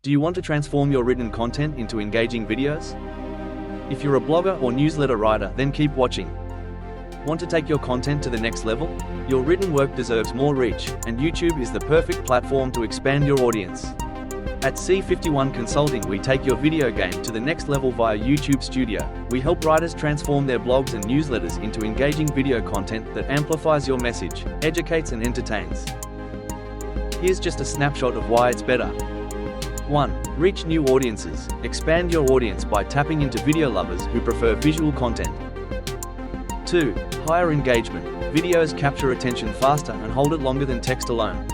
Do you want to transform your written content into engaging videos? If you're a blogger or newsletter writer, then keep watching. Want to take your content to the next level? Your written work deserves more reach, and YouTube is the perfect platform to expand your audience. At C51 Consulting, we take your video game to the next level via YouTube Studio. We help writers transform their blogs and newsletters into engaging video content that amplifies your message, educates and entertains. Here's just a snapshot of why it's better. 1. Reach new audiences. Expand your audience by tapping into video lovers who prefer visual content. 2. Higher engagement. Videos capture attention faster and hold it longer than text alone.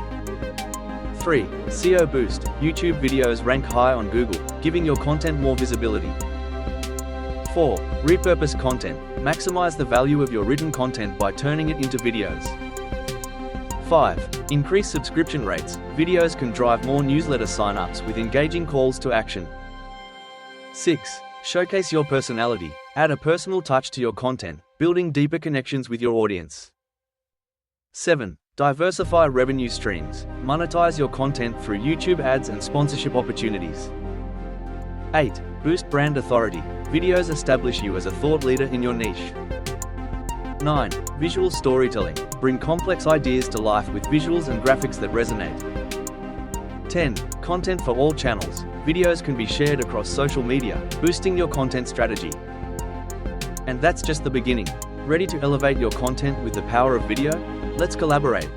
3. SEO boost. YouTube videos rank high on Google, giving your content more visibility. 4. Repurpose content. Maximize the value of your written content by turning it into videos. 5. Increase subscription rates. Videos can drive more newsletter sign-ups with engaging calls to action. 6. Showcase your personality. Add a personal touch to your content, building deeper connections with your audience. 7. Diversify revenue streams. Monetize your content through YouTube ads and sponsorship opportunities. 8. Boost brand authority. Videos establish you as a thought leader in your niche. 9. Visual storytelling. Bring complex ideas to life with visuals and graphics that resonate. 10. Content for all channels. Videos can be shared across social media, boosting your content strategy. And that's just the beginning. Ready to elevate your content with the power of video? Let's collaborate.